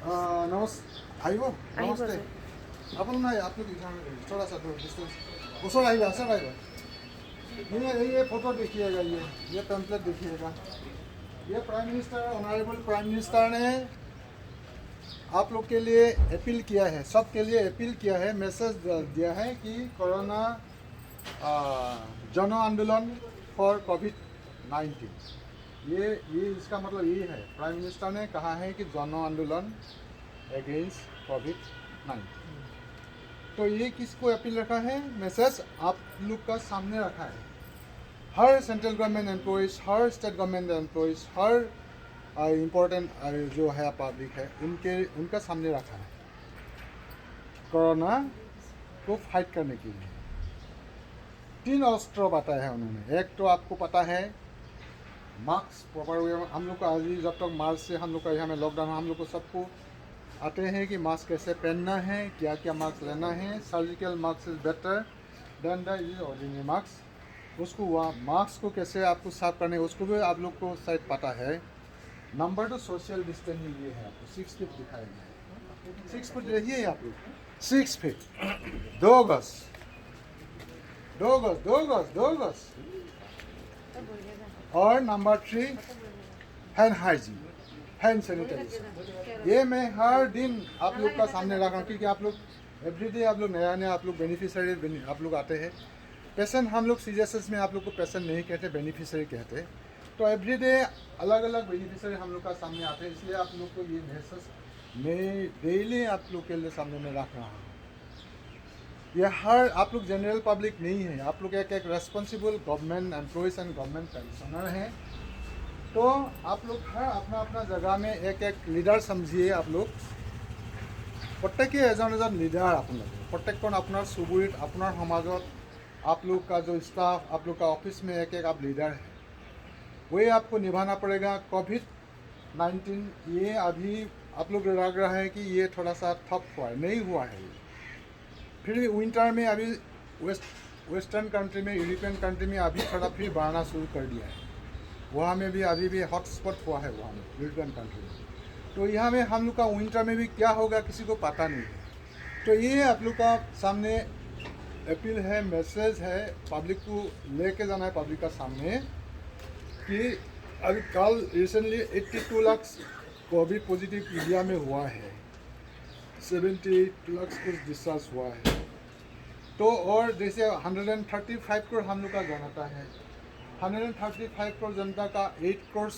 আহিব নমস্ते अपन नहीं आप लोग थोड़ा सा डिस्टेंस उस आइएगा सर आइएगा ये फोटो देखिएगा ये टेम्पलेट देखिएगा ये prime minister honourable prime minister ने आप लोग के लिए अपील किया है सबके लिए अपील किया है मैसेज दिया है कि कोरोना जन आंदोलन फॉर कोविड-19 ये इसका मतलब ये है प्राइम मिनिस्टर ने कहा है कि जन आंदोलन अगेंस्ट कोविड-19 तो ये किसको अपील रखा है मैसेज आप लोग का सामने रखा है हर सेंट्रल गवर्नमेंट एम्प्लॉइज हर स्टेट गवर्नमेंट एम्प्लॉइज हर इम्पोर्टेंट जो है पब्लिक है उनका सामने रखा है कोरोना को फाइट करने के लिए 3 अस्त्र बताया है उन्होंने। एक तो आपको पता है मास्क प्रॉपर वे हम लोग का अभी जब तक मार्च से हम लोग का यहाँ में लॉकडाउन हम लोग को सबको आते हैं कि मास्क कैसे पहनना है क्या क्या मास्क लेना है surgical mask is better than the ordinary mask उसको वहाँ मास्क को कैसे आपको साफ करने उसको भी आप लोग को शायद पता है। नंबर 2 सोशल डिस्टेंसिंग ये है आपको 6 फीट दिखाया गया है 6 फीट रहिए आप लोग 6 फीट 2 गज 2 गज और number 3 hand hygiene hand sanitiser ये मैं हर दिन आप लोग का सामने रख रहा हूँ क्योंकि आप लोग एवरीडे आप लोग नया आप लोग बेनिफिशियरी आप लोग आते हैं पेशेंट हम लोग सीरियस में आप लोग को पेशेंट नहीं कहते बेनिफिशियरी कहते तो एवरीडे अलग अलग बेनिफिशियरी हम लोग का सामने आते हैं इसलिए आप लोग को ये मैसेज मैं डेली आप लोग के लिए सामने में रख रहा हूँ। ये हर आप लोग जनरल पब्लिक नहीं है आप लोग एक responsible government employees and government pensioner हैं तो आप लोग हर अपना अपना जगह में एक लीडर समझिए आप लोग प्रत्येक एजन लीडर प्रत्येक अपना चुबुरीत अपना समाजत आप लोग का जो स्टाफ आप लोग का ऑफिस में एक आप लीडर है वही आपको निभाना पड़ेगा। कोविड-19 ये अभी आप लोग लग रहा है कि ये थोड़ा सा ठप हुआ है नहीं हुआ है फिर भी विंटर में अभी वेस्टर्न कंट्री में यूरोपियन कंट्री में अभी थोड़ा फिर बढ़ना शुरू कर दिया है वहाँ में भी अभी भी हॉटस्पॉट हुआ है वहाँ में यूरोपियन कंट्री में तो यहाँ में हम लोग का विंटर में भी क्या होगा किसी को पता नहीं है तो ये आप लोग का सामने अपील है मैसेज है पब्लिक को लेके जाना है पब्लिक का सामने कि अभी कल recently 82 lakh Covid positive India में हुआ है 78 लाख कुछ डिस्चार्ज हुआ है तो और जैसे 135 करोड़ हम लोग का जनता है 135 करोड़ जनता का 8 करोड़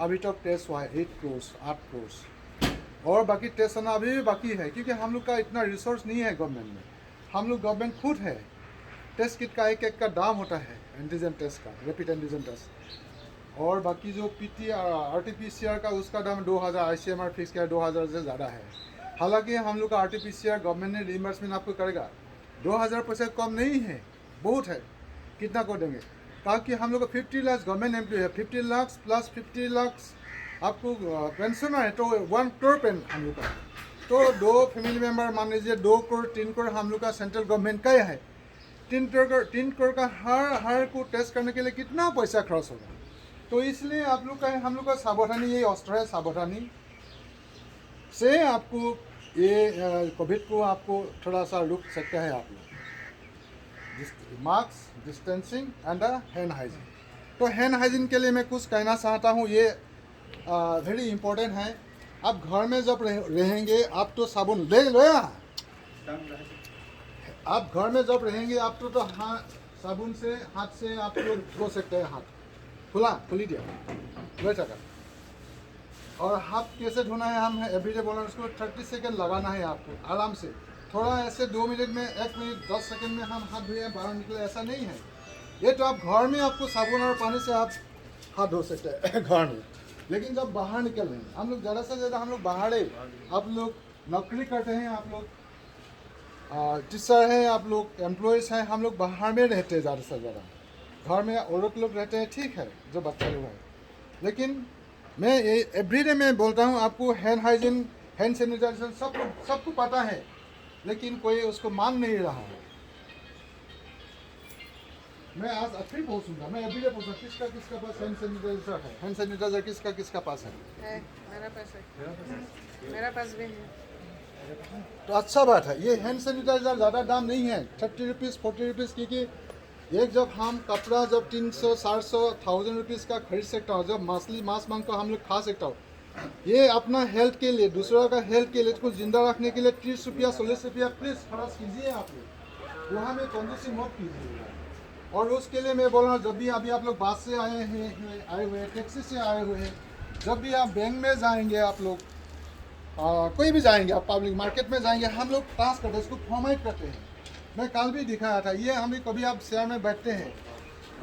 अभी तक टेस्ट हुआ है 8 करोड़ और बाकी टेस्ट होना अभी भी बाकी है क्योंकि हम लोग का इतना रिसोर्स नहीं है गवर्नमेंट में हम लोग गवर्नमेंट खुद है टेस्ट किट का एक का दाम होता है एंटीजन टेस्ट का रैपिड एंटीजन टेस्ट और बाकी जो RT-PCR का उसका दाम 2000 ICMR फिक्स किया 2000 से ज़्यादा है हालांकि हम लोग का RT-PCR गवर्नमेंट ने रिइंबर्समेंट आपको करेगा 2000 पैसे कम नहीं है बहुत है कितना को देंगे ताकि हम लोग का 50 लाख गवर्नमेंट एम्प्लॉय है 50 लाख प्लस 50 लाख आपको पेंशनर है तो 1 करोड़ पेन हम लोग का तो 2 फैमिली मेम्बर मान लीजिए 2 करोड़ 3 करोड़ हम लोग का सेंट्रल गवर्नमेंट का है 3 करोड़ का हर को टेस्ट करने के लिए कितना पैसा खर्च होगा तो इसलिए आप लोग का हम लोग का सावधानी यही अस्त्र है सावधानी से आपको ये कोविड को आपको थोड़ा सा रुक सकता है आप लोग mask distancing and hand hygiene तो हैंड हाइजीन के लिए मैं कुछ कहना चाहता हूँ ये वेरी इम्पोर्टेंट है आप घर में जब रहेंगे आप तो साबुन ले लो आप घर में जब रहेंगे आप तो हाथ साबुन से हाथ से आप लोग धो सकते हैं हाथ खुली दिया लो चक्कर और हाथ कैसे धोना है हम एवरीडे बोल रहे हैं उसको 30 सेकेंड लगाना है आपको आराम से थोड़ा ऐसे 2 मिनट में 1 मिनट 10 सेकेंड में हम हाथ धोए बाहर निकले ऐसा नहीं है ये तो आप घर में आपको साबुन और पानी से आप हाथ धो सकते हैं घर में लेकिन जब बाहर निकल रहे हैं हम लोग ज़्यादा से ज़्यादा हम लोग बाहर है आप लोग नौकरी करते हैं आप लोग टीचर हैं आप लोग एम्प्लॉयज़ हैं हम लोग बाहर में रहते हैं ज़्यादा से ज़्यादा घर में औरत लोग रहते हैं ठीक है जो बच्चा लोग हैं लेकिन मैं ये एवरीडे में बोलता हूँ आपको हैंड हाइजीन हैंड सैनिटाइजेशन सबको पता है लेकिन कोई उसको मान नहीं रहा है मैं आज फिर पूछूंगा मैं एवरीडे पूछूंगा किसका पास हैंड सैनिटाइजर है हैंड सैनिटाइजर किसका पास है मेरा पास है मेरा पास भी है। तो अच्छा बात है। ये हैंड सैनिटाइजर ज़्यादा दाम नहीं है, 30 रुपीज़ 40 रुपीज़, क्योंकि एक जब हम कपड़ा जब 300 400 1000 रुपीज़ का खरीद सकता हूँ, जब मांस मांग को हम लोग खा सकता हूँ, ये अपना हेल्थ के लिए, दूसरा का हेल्थ के लिए, इसको जिंदा रखने के लिए 30 रुपया 40 रुपया प्लीज़ खर्च कीजिए आप लोग, वहाँ में कंजूसी मत कीजिएगा। और उसके लिए मैं बोल रहा हूँ, जब भी अभी आप लोग बस से आए हुए हैं, टैक्सी से आए हुए हैं, जब भी आप बैंक में जाएंगे, आप लोग कोई भी जाएंगे, आप पब्लिक मार्केट में जाएंगे, हम लोग पास करते हैं, इसको फॉर्मेट करते हैं। मैं कल भी दिखाया था, ये हम भी कभी आप शेयर में बैठते हैं,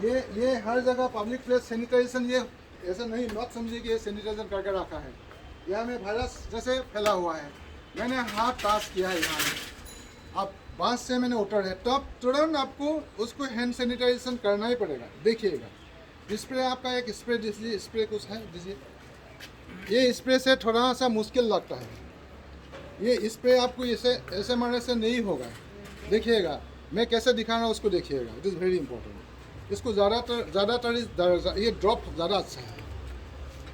ये हर जगह पब्लिक प्लेस सैनिटाइजेशन, ये ऐसा नहीं मत समझिए कि ये सैनिटाइजर करके रखा है, यहाँ में वायरस जैसे फैला हुआ है। मैंने हाथ पास किया है यहाँ में, अब बांस से मैंने उतर है, तब तुरंत आपको उसको हैंड सैनिटाइजेशन करना ही पड़ेगा। देखिएगा स्प्रे, आपका एक स्प्रे दीजिए, स्प्रे कुछ है दीजिए, ये स्प्रे से थोड़ा सा मुश्किल लगता है, ये स्प्रे आपको ऐसे मारने से नहीं होगा। देखिएगा मैं कैसे दिखा रहा हूँ उसको देखिएगा, इट इज़ वेरी इंपॉर्टेंट। इसको ज़्यादातर ये ड्रॉप ज़्यादा अच्छा है,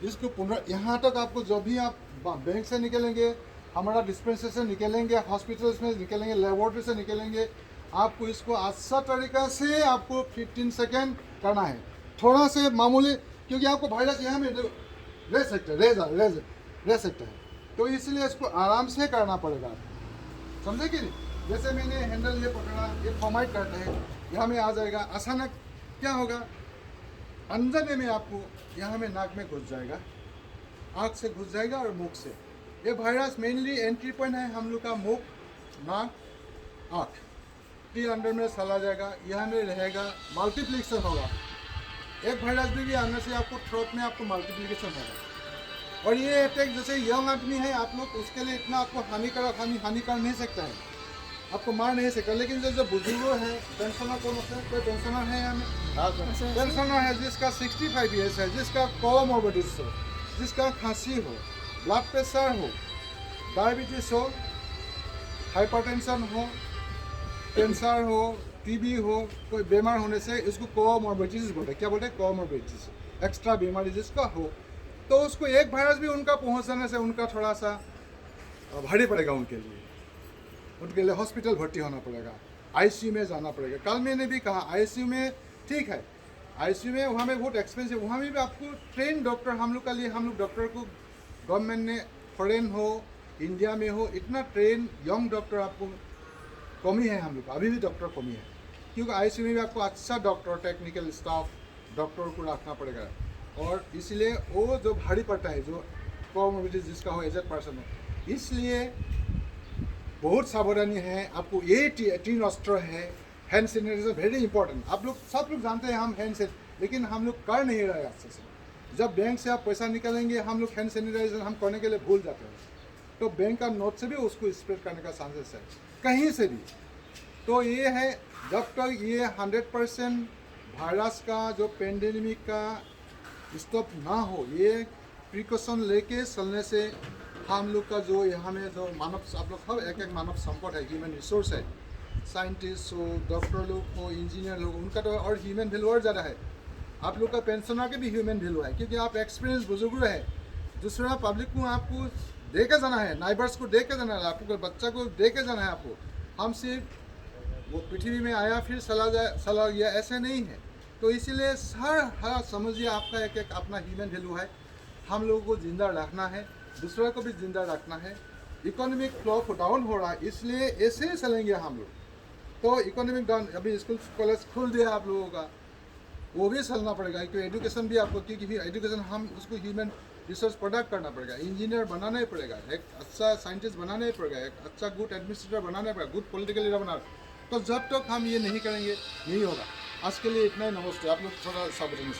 इसको यहाँ तक आपको जब भी आप बैंक से निकलेंगे, हमारा डिस्पेंसरी से निकलेंगे, हॉस्पिटल्स में निकलेंगे, लेबोरेटरी से निकलेंगे, आपको इसको अच्छा तरीका से आपको 15 सेकेंड करना है, थोड़ा से मामूली, क्योंकि आपको वायरस यहाँ में रह सकता है, तो इसलिए इसको आराम से करना पड़ेगा, समझे कि नहीं। जैसे मैंने हैंडल ये पकड़ा, ये फॉर्मेट करते हैं, यहाँ में आ जाएगा, अचानक क्या होगा, अनजाने में आपको यहाँ में नाक में घुस जाएगा, आँख से घुस जाएगा और मुख से। ये वायरस मेनली एंट्री पॉइंट है हम लोग का मुख, नाक, आँख, टी अंडर में चला जाएगा, यहाँ में रहेगा, मल्टीप्लिकेशन होगा। एक वायरस भी आने से आपको थ्रोट में आपको मल्टीप्लिकेशन होगा। और ये अटैक जैसे यंग आदमी है आप लोग, उसके लिए इतना आपको हानि कर नहीं सकता है, आपको मार नहीं सकता। लेकिन जो बुजुर्ग है, पेंशनर कौन होता है, कोई पेंशनर है यहाँ में, पेंशनर है जिसका 65 ईयर्स है, जिसका कोमोर्बिडिटीज हो, जिसका खांसी हो, ब्लड प्रेशर हो, डायबिटीज हो, हाइपरटेंशन हो, कैंसर हो, टीबी हो, कोई बीमार होने से इसको कोमोर्बिडिटीज बोलते हैं। क्या बोलते हैं? कोमोर्बिडिटीज, एक्स्ट्रा बीमारी जिसका हो, तो उसको एक वायरस भी उनका पहुंचने से उनका थोड़ा सा भारी पड़ेगा, उनके लिए हॉस्पिटल भर्ती होना पड़ेगा, आईसीयू में जाना पड़ेगा। कल मैंने भी कहा आईसीयू में ठीक है, आईसीयू में वहाँ में बहुत एक्सपेंसिव, वहाँ में भी आपको ट्रेन डॉक्टर, हम लोग का लिए, हम लोग डॉक्टर को गवर्नमेंट ने, फॉरेन हो इंडिया में हो, इतना ट्रेन यंग डॉक्टर आपको कमी है, हम लोग का अभी भी डॉक्टर कमी है, क्योंकि आईसीयू में भी आपको अच्छा डॉक्टर, टेक्निकल स्टाफ डॉक्टर को रखना पड़ेगा। और इसलिए वो जो भारी पड़ता है, जो कोमोर्बिडिटीज जिसका हो, एजेड पर्सन हो, इसलिए बहुत सावधानी है आपको। ये 3 अस्त्र है, हैंड सैनिटाइजर वेरी इंपॉर्टेंट। आप लोग सब लोग जानते हैं हम हैंड से, लेकिन हम लोग कर नहीं रहे अच्छे से। जब बैंक से आप पैसा निकालेंगे, हम लोग हैंड सैनिटाइजर हम करने के लिए भूल जाते हैं, तो बैंक का नोट से भी उसको स्प्रेड करने का चांसेस है, कहीं से भी। तो ये है, जब तक ये 100% वायरस का जो पेंडेमिक का स्टॉप ना हो, ये प्रिकॉशन लेके चलने से हम लोग का जो यहाँ में जो मानव, आप लोग हर एक मानव संपद है, ह्यूमन रिसोर्स है, साइंटिस्ट हो, डॉक्टर लोग हो, इंजीनियर लोग, उनका तो और ह्यूमन वैल्यू और ज़्यादा है। आप लोग का पेंशनर के भी ह्यूमन वैल्यू है, क्योंकि आप एक्सपीरियंस बुजुर्ग है। दूसरा पब्लिक को आपको दे के जाना है, नाइबर्स को दे के जाना है, आपको बच्चा को दे के जाना है आपको। हम सिर्फ वो पृथ्वी में आया फिर चला गया, ऐसे नहीं है। तो इसीलिए हर समझिए आपका एक एक अपना ह्यूमन वैल्यू है, हम लोगों को जिंदा रखना है, दूसरा को भी जिंदा रखना है। इकोनॉमिक फ्लो डाउन हो रहा है, इसलिए ऐसे ही चलेंगे हम लोग। तो इकोनॉमिक डाउन, अभी स्कूल कॉलेज खुल दिया आप लोगों का, वो भी चलना पड़ेगा, क्योंकि एजुकेशन भी आपको, क्योंकि एजुकेशन हम उसको ह्यूमन रिसोर्स प्रोडक्ट करना पड़ेगा, इंजीनियर बनाना ही पड़ेगा, एक अच्छा साइंटिस्ट बनाना ही पड़ेगा, एक अच्छा गुड एडमिनिस्ट्रेटर बनाना पड़ेगा, गुड पॉलिटिकल लीडर बनाना। तो जब तक हम ये नहीं करेंगे नहीं होगा। आज के लिए इतना ही, नमस्ते। आप लोग थोड़ा सावधानी से